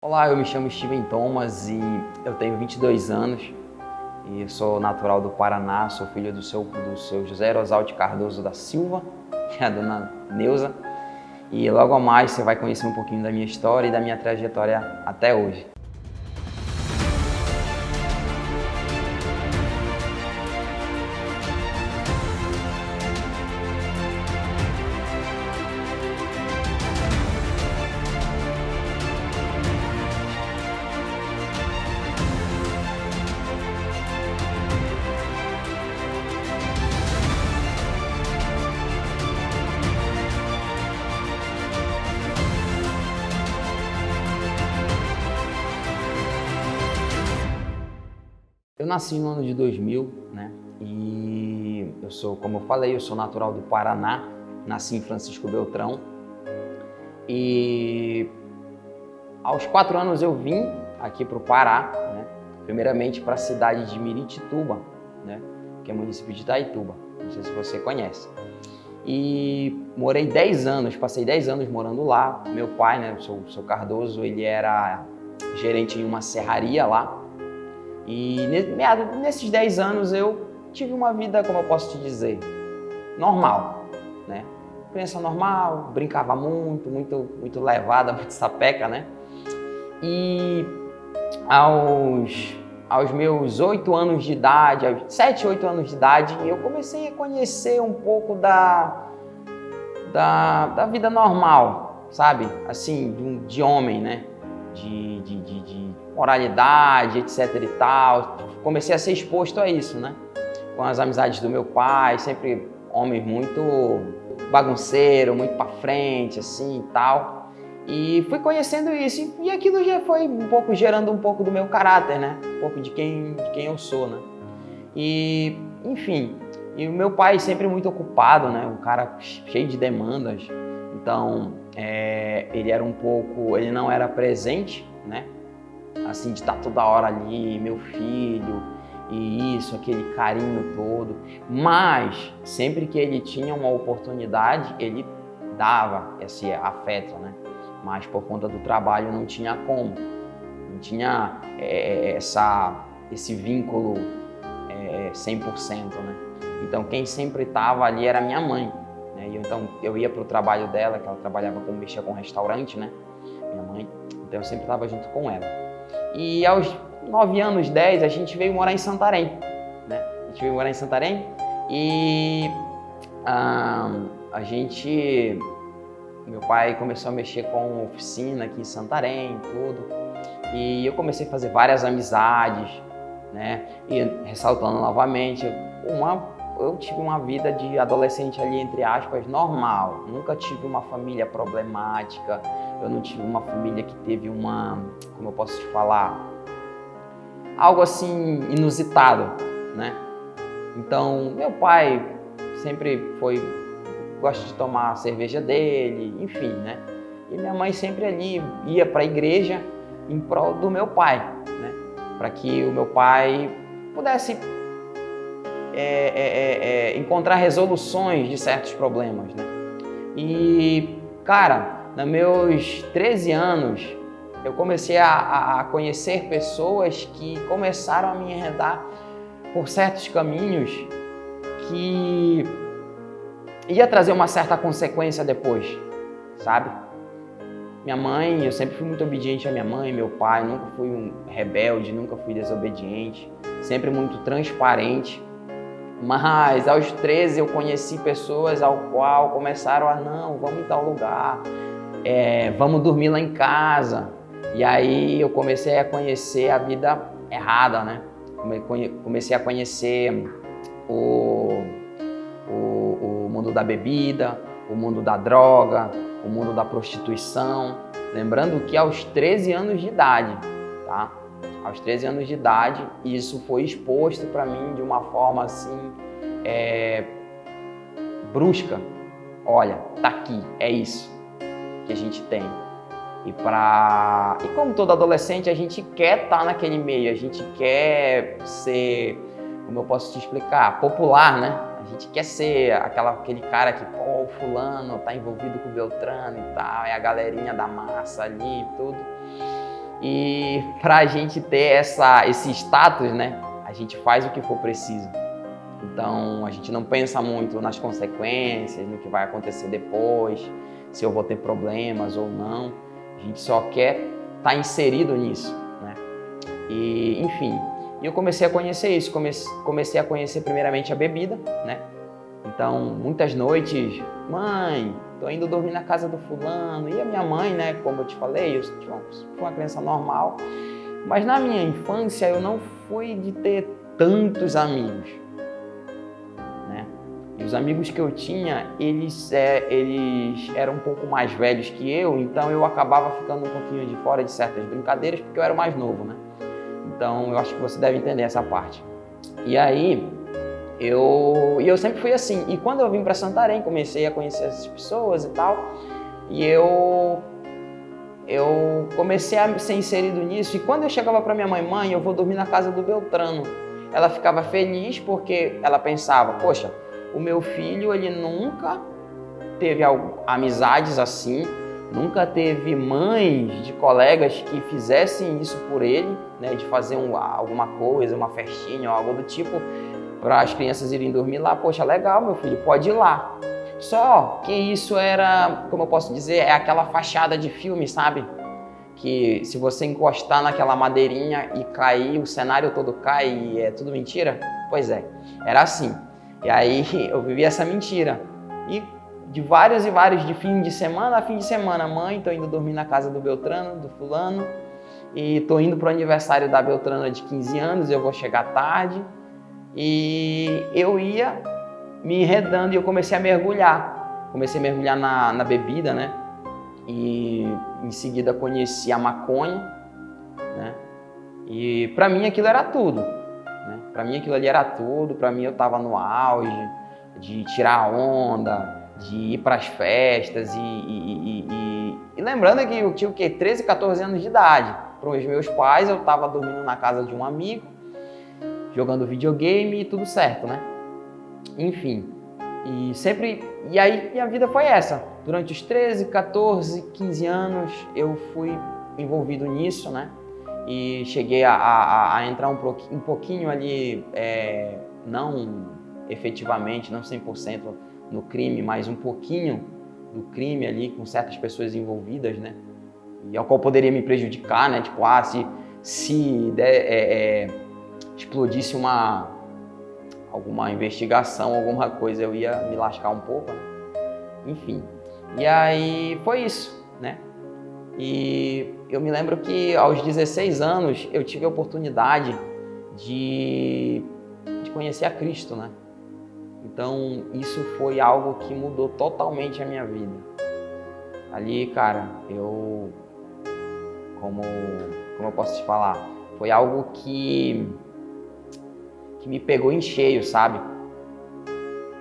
Olá, eu me chamo Steven Thomas e eu tenho 22 anos e eu sou natural do Paraná, sou filho do seu José Rosaldo Cardoso da Silva, que é a dona Neuza, e logo mais você vai conhecer um pouquinho da minha história e da minha trajetória até hoje. Eu nasci no ano de 2000, né? E eu sou, como eu falei, eu sou natural do Paraná, nasci em Francisco Beltrão. E aos 4 anos eu vim aqui para o Pará, né? Primeiramente para a cidade de Miritituba, né? Que é município de Itaituba, não sei se você conhece. E morei 10 anos, passei 10 anos morando lá. Meu pai, né, o seu Cardoso, ele era gerente em uma serraria lá. E nesses 10 anos eu tive uma vida, como eu posso te dizer, normal, né? Criança normal, brincava muito levada, muito sapeca, né? E aos meus 8 anos de idade, aos 7, 8 anos de idade, eu comecei a conhecer um pouco da vida normal, sabe? Assim, de homem, né? De moralidade, etc e tal. Comecei a ser exposto a isso, né? Com as amizades do meu pai, sempre homem muito bagunceiro, muito pra frente, assim e tal. E fui conhecendo isso e aquilo já foi um pouco gerando um pouco do meu caráter, né? Um pouco de quem eu sou, né? E, enfim, e o meu pai sempre muito ocupado, né? Um cara cheio de demandas. Então, ele não era presente, né? Assim, de estar toda hora ali, meu filho, e isso, aquele carinho todo. Mas, sempre que ele tinha uma oportunidade, ele dava esse afeto, né? Mas por conta do trabalho não tinha como. Não tinha esse vínculo 100%, né? Então, quem sempre estava ali era minha mãe, né? Então, eu ia para o trabalho dela, que ela trabalhava mexia com restaurante, né? Minha mãe. Então, eu sempre estava junto com ela. E aos 9 anos, 10, a gente veio morar em Santarém, né? A gente veio morar em Santarém e meu pai começou a mexer com oficina aqui em Santarém, tudo. E eu comecei a fazer várias amizades, né? E ressaltando novamente, eu tive uma vida de adolescente ali, entre aspas, normal. Nunca tive uma família problemática, eu não tive uma família que teve como eu posso te falar, algo assim inusitado, né? Então, meu pai sempre gosta de tomar a cerveja dele, enfim, né? E minha mãe sempre ali ia para a igreja em prol do meu pai, né? Para que o meu pai pudesse encontrar resoluções de certos problemas, né? E, cara, nos meus 13 anos, eu comecei a conhecer pessoas que começaram a me enredar por certos caminhos que ia trazer uma certa consequência depois, sabe? Minha mãe, eu sempre fui muito obediente à minha mãe, meu pai, nunca fui um rebelde, nunca fui desobediente, sempre muito transparente. Mas aos 13 eu conheci pessoas ao qual começaram não, vamos em tal lugar, vamos dormir lá em casa. E aí eu comecei a conhecer a vida errada, né? Comecei a conhecer o mundo da bebida, o mundo da droga, o mundo da prostituição. Lembrando que aos 13 anos de idade, tá? Aos 13 anos de idade, isso foi exposto para mim de uma forma assim, brusca. Olha, tá aqui, é isso que a gente tem. E como todo adolescente, a gente quer estar naquele meio, a gente quer ser, como eu posso te explicar, popular, né? A gente quer ser aquele cara que, o fulano tá envolvido com o Beltrano e tal, é a galerinha da massa ali e tudo. E para a gente ter esse status, né, a gente faz o que for preciso. Então a gente não pensa muito nas consequências, no que vai acontecer depois, se eu vou ter problemas ou não. A gente só quer estar inserido nisso, né? E enfim, eu comecei a conhecer isso, comecei a conhecer primeiramente a bebida, né? Então muitas noites, mãe, tô indo dormir na casa do fulano. E a minha mãe, né, como eu te falei, eu fui uma criança normal, mas na minha infância eu não fui de ter tantos amigos, né? E os amigos que eu tinha, eles eram um pouco mais velhos que eu, então eu acabava ficando um pouquinho de fora de certas brincadeiras, porque eu era o mais novo, né? Então eu acho que você deve entender essa parte. E aí, eu sempre fui assim. E quando eu vim para Santarém, comecei a conhecer essas pessoas e tal, e eu comecei a ser inserido nisso. E quando eu chegava para minha mãe, eu vou dormir na casa do Beltrano, ela ficava feliz porque ela pensava, poxa, o meu filho, ele nunca teve amizades assim, nunca teve mães de colegas que fizessem isso por ele, né, de fazer alguma coisa, uma festinha ou algo do tipo, para as crianças irem dormir lá. Poxa, legal, meu filho, pode ir lá. Só que isso era, como eu posso dizer, é aquela fachada de filme, sabe? Que se você encostar naquela madeirinha e cair, o cenário todo cai e é tudo mentira? Pois é, era assim. E aí eu vivi essa mentira. E de vários e vários, de fim de semana a fim de semana, mãe, tô indo dormir na casa do Beltrano, do fulano, e tô indo pro aniversário da Beltrana de 15 anos, eu vou chegar tarde. E eu ia me enredando e eu comecei a mergulhar. Comecei a mergulhar na bebida, né? E em seguida conheci a maconha, né? E para mim aquilo era tudo, né? Para mim aquilo ali era tudo. Para mim eu estava no auge de tirar onda, de ir para as festas e lembrando que eu tinha o quê? 13, 14 anos de idade. Para os meus pais eu estava dormindo na casa de um amigo, jogando videogame e tudo certo, né? Enfim, e aí minha vida foi essa. Durante os 13, 14, 15 anos eu fui envolvido nisso, né? E cheguei a entrar um pouquinho ali, não efetivamente, não 100% no crime, mas um pouquinho do crime ali com certas pessoas envolvidas, né? E ao qual poderia me prejudicar, né? Tipo, se explodisse alguma investigação, alguma coisa, eu ia me lascar um pouco, né? Enfim. E aí foi isso, né? E eu me lembro que aos 16 anos eu tive a oportunidade de conhecer a Cristo, né? Então isso foi algo que mudou totalmente a minha vida. Ali, cara, como eu posso te falar, foi algo que me pegou em cheio, sabe?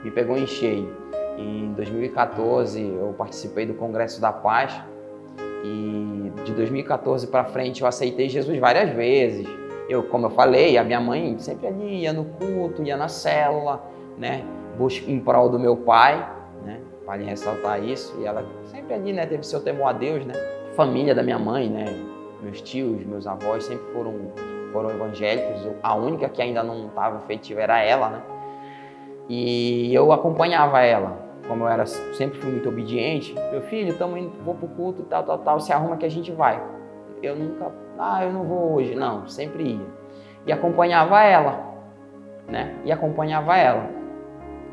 Me pegou em cheio. E em 2014 eu participei do Congresso da Paz e de 2014 para frente eu aceitei Jesus várias vezes. Como eu falei, a minha mãe sempre ali ia no culto, ia na célula, né? Em prol do meu pai, né? Vale ressaltar isso. E ela sempre ali, né? Teve seu temor a Deus, né? Família da minha mãe, né? Meus tios, meus avós sempre foram evangélicos. A única que ainda não estava efetiva era ela, né? E eu acompanhava ela. Como eu sempre fui muito obediente, meu filho, vou pro culto, tal, se arruma que a gente vai. Eu nunca, eu não vou hoje, não, sempre ia. E acompanhava ela, né?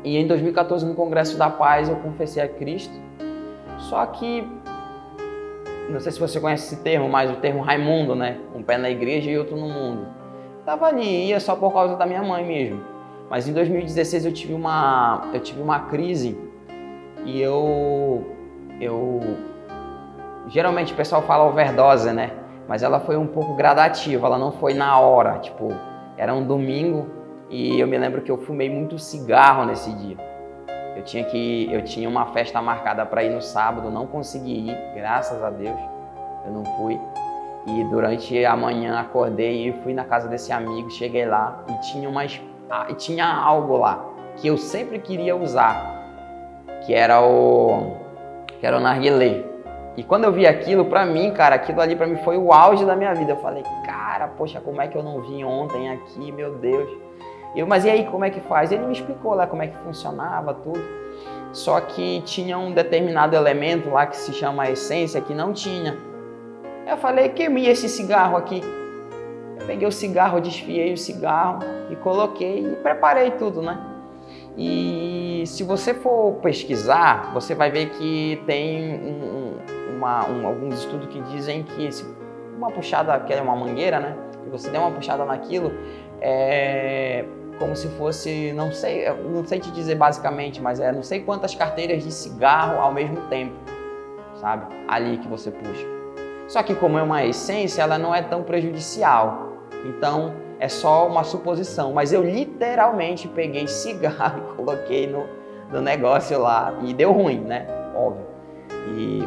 E em 2014, no Congresso da Paz, eu confessei a Cristo. Só que, não sei se você conhece esse termo, mas o termo Raimundo, né? Um pé na igreja e outro no mundo. Tava ali, ia só por causa da minha mãe mesmo. Mas em 2016 eu tive uma crise e geralmente o pessoal fala overdose, né? Mas ela foi um pouco gradativa, ela não foi na hora, tipo, era um domingo e eu me lembro que eu fumei muito cigarro nesse dia. Eu tinha uma festa marcada para ir no sábado, não consegui ir, graças a Deus, eu não fui. E durante a manhã acordei e fui na casa desse amigo, cheguei lá e tinha algo lá que eu sempre queria usar, que era o narguilé. E quando eu vi aquilo, pra mim, cara, aquilo ali pra mim foi o auge da minha vida. Eu falei, cara, poxa, como é que eu não vim ontem aqui, meu Deus. Mas e aí, como é que faz? Ele me explicou lá como é que funcionava tudo. Só que tinha um determinado elemento lá que se chama essência, que não tinha. Eu falei, queimei esse cigarro aqui. Eu peguei o cigarro, desfiei o cigarro e coloquei e preparei tudo, né? E se você for pesquisar, você vai ver que tem alguns estudos que dizem que uma puxada, que é uma mangueira, né? E você der uma puxada naquilo, é como se fosse, não sei te dizer basicamente, mas não sei quantas carteiras de cigarro ao mesmo tempo, sabe? Ali que você puxa. Só que como é uma essência, ela não é tão prejudicial. Então, é só uma suposição. Mas eu literalmente peguei cigarro e coloquei no negócio lá. E deu ruim, né? Óbvio. E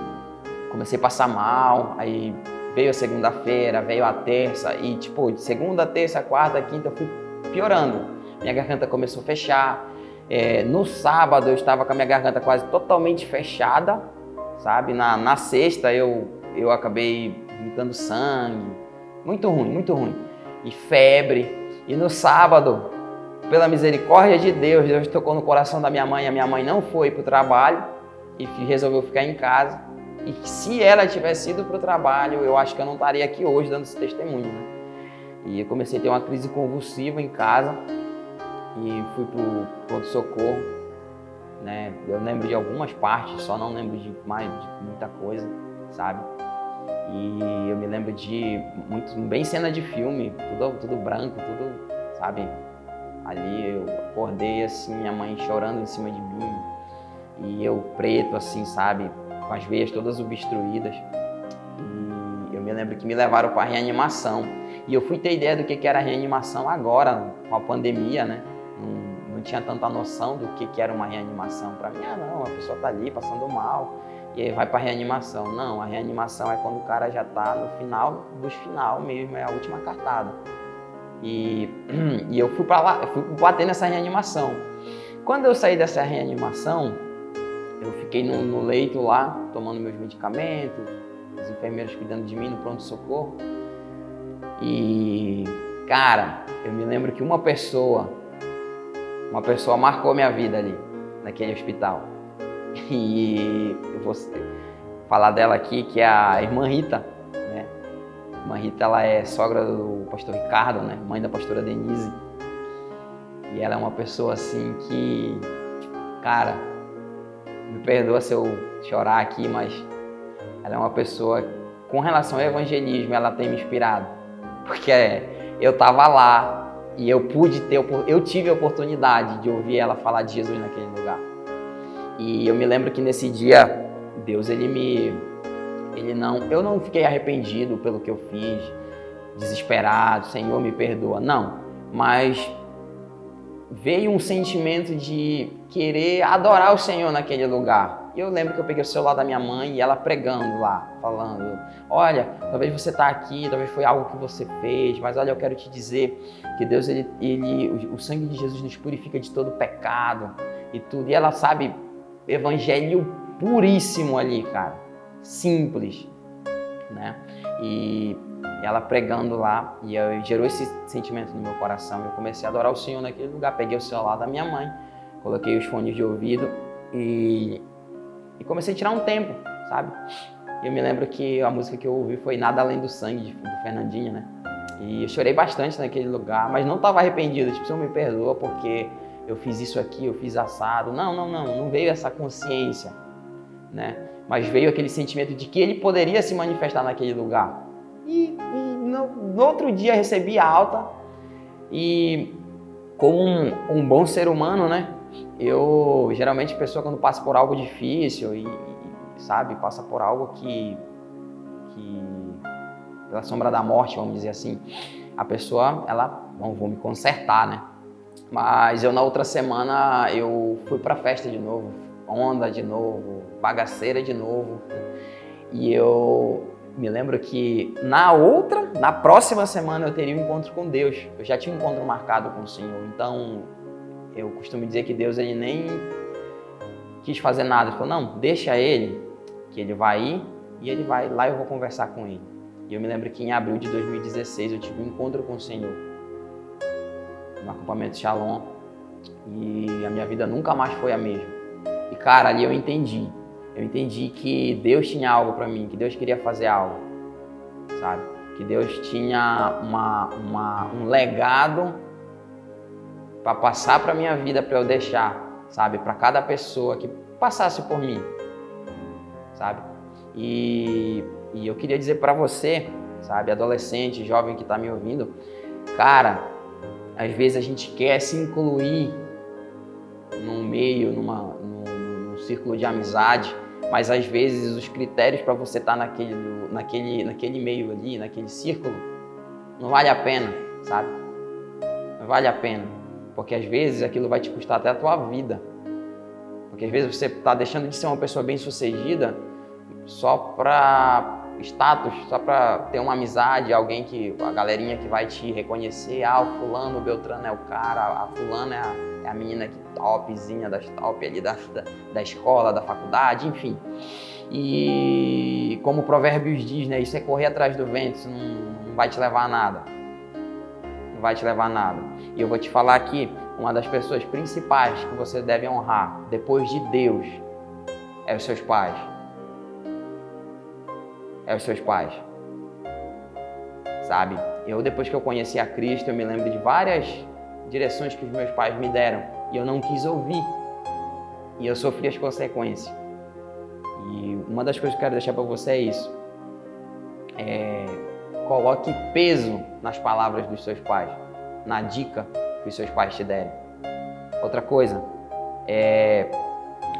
comecei a passar mal, aí veio a segunda-feira, veio a terça. E tipo, segunda, terça, quarta, quinta, eu fui piorando. Minha garganta começou a fechar. No sábado eu estava com a minha garganta quase totalmente fechada, sabe? Na sexta eu acabei vomitando sangue. Muito ruim, muito ruim. E febre. E no sábado, pela misericórdia de Deus, Deus tocou no coração da minha mãe. A minha mãe não foi para o trabalho e resolveu ficar em casa. E se ela tivesse ido para o trabalho, eu acho que eu não estaria aqui hoje dando esse testemunho, né? E eu comecei a ter uma crise convulsiva em casa e fui para o pronto-socorro, né? Eu lembro de algumas partes, só não lembro de muita coisa, sabe? E eu me lembro de bem cena de filme, tudo branco, tudo, sabe? Ali eu acordei assim, minha mãe chorando em cima de mim e eu preto assim, sabe? Com as veias todas obstruídas. E eu me lembro que me levaram para reanimação. E eu fui ter ideia do que era reanimação agora, com a pandemia, né? Não tinha tanta noção do que era uma reanimação. Para mim, não, a pessoa tá ali passando mal e aí vai para reanimação. Não, a reanimação é quando o cara já tá no final dos final mesmo, é a última cartada. E eu fui para lá, eu fui bater nessa reanimação. Quando eu saí dessa reanimação, eu fiquei no leito lá, tomando meus medicamentos, os enfermeiros cuidando de mim no pronto-socorro. E, cara, eu me lembro que uma pessoa marcou minha vida ali, naquele hospital. E eu vou falar dela aqui, que é a irmã Rita, né? A irmã Rita, ela é sogra do pastor Ricardo, né? Mãe da pastora Denise. E ela é uma pessoa assim que, cara, me perdoa se eu chorar aqui, mas ela é uma pessoa, com relação ao evangelismo, ela tem me inspirado. Porque eu estava lá e eu tive a oportunidade de ouvir ela falar de Jesus naquele lugar. E eu me lembro que nesse dia, Deus, eu não fiquei arrependido pelo que eu fiz, desesperado, Senhor, me perdoa, não. Mas veio um sentimento de querer adorar o Senhor naquele lugar. E eu lembro que eu peguei o celular da minha mãe e ela pregando lá, falando, olha, talvez você está aqui, talvez foi algo que você fez, mas olha, eu quero te dizer que Deus, o sangue de Jesus nos purifica de todo pecado e tudo. E ela sabe, evangelho puríssimo ali, cara, simples, né? E ela pregando lá, e gerou esse sentimento no meu coração. Eu comecei a adorar o Senhor naquele lugar. Peguei o celular da minha mãe, coloquei os fones de ouvido e comecei a tirar um tempo, sabe? E eu me lembro que a música que eu ouvi foi Nada Além do Sangue, do Fernandinho, né? E eu chorei bastante naquele lugar, mas não estava arrependido. Tipo, Senhor, me perdoa porque eu fiz isso aqui, eu fiz assado. Não veio essa consciência, né? Mas veio aquele sentimento de que ele poderia se manifestar naquele lugar. E no outro dia recebi alta e como um bom ser humano, né? Eu, geralmente, pessoa quando passa por algo difícil e sabe, passa por algo que pela sombra da morte, vamos dizer assim, a pessoa, vou me consertar, né? Mas eu na outra semana eu fui pra festa de novo, onda de novo, bagaceira de novo. E eu me lembro que na próxima semana eu teria um encontro com Deus. Eu já tinha um encontro marcado com o Senhor. Então, eu costumo dizer que Deus, ele nem quis fazer nada. Ele falou, não, deixa ele, que ele vai ir e ele vai lá e eu vou conversar com ele. E eu me lembro que em abril de 2016 eu tive um encontro com o Senhor, no acampamento Shalom, e a minha vida nunca mais foi a mesma. E cara, ali eu entendi que Deus tinha algo para mim, que Deus queria fazer algo, sabe? Que Deus tinha um legado para passar para minha vida, para eu deixar, sabe? Para cada pessoa que passasse por mim, sabe? E eu queria dizer para você, sabe, adolescente, jovem que está me ouvindo, cara, às vezes a gente quer se incluir num meio, num círculo de amizade, mas às vezes os critérios para você estar naquele meio ali, naquele círculo, não vale a pena, sabe? Não vale a pena, porque às vezes aquilo vai te custar até a tua vida, porque às vezes você está deixando de ser uma pessoa bem-sucedida só para status, só para ter uma amizade, a galerinha que vai te reconhecer, o fulano, o Beltrano é o cara, a fulana é a menina que topzinha das top ali da escola, da faculdade, enfim. E como o Provérbios diz, né, isso é correr atrás do vento, isso não vai te levar a nada. Não vai te levar a nada. E eu vou te falar aqui, uma das pessoas principais que você deve honrar, depois de Deus, é os seus pais. É os seus pais, sabe? Depois que eu conheci a Cristo, eu me lembro de várias direções que os meus pais me deram e eu não quis ouvir e eu sofri as consequências. E uma das coisas que eu quero deixar para você é isso: coloque peso nas palavras dos seus pais, na dica que os seus pais te derem. Outra coisa,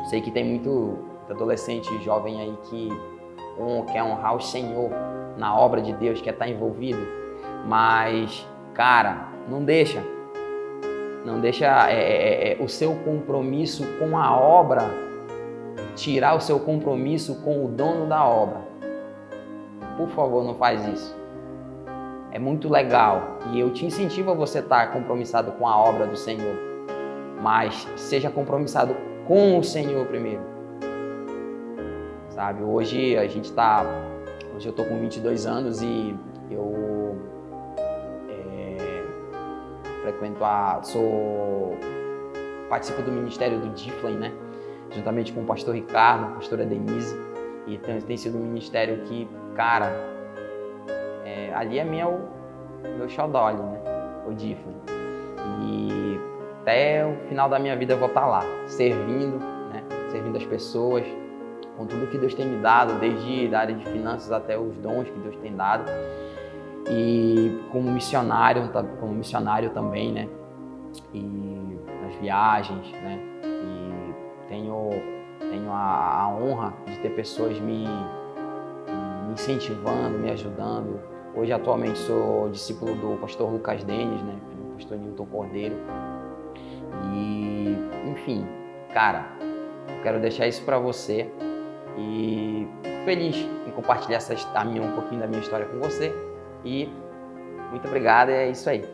sei que tem muito adolescente e jovem aí que quer honrar o Senhor na obra de Deus, quer estar envolvido, mas, cara, não deixa o seu compromisso com a obra tirar o seu compromisso com o dono da obra. Por favor, não faz isso. É muito legal e eu te incentivo a você estar compromissado com a obra do Senhor, mas seja compromissado com o Senhor primeiro. Sabe, hoje eu tô com 22 anos e eu participo do ministério do Difflin, né? Juntamente com o pastor Ricardo, a pastora Denise, e tem sido um ministério que, cara, ali é meu xodó, né? O Difflin. E até o final da minha vida eu vou estar lá, servindo, né? Servindo as pessoas, com tudo que Deus tem me dado, desde a área de finanças até os dons que Deus tem dado. E como missionário também, né? E nas viagens, né? E tenho a honra de ter pessoas me incentivando, me ajudando. Hoje, atualmente, sou discípulo do pastor Lucas Denis, né? Do pastor Nilton Cordeiro. E, enfim, cara, eu quero deixar isso para você. E fico feliz em compartilhar um pouquinho da minha história com você. E muito obrigado, é isso aí.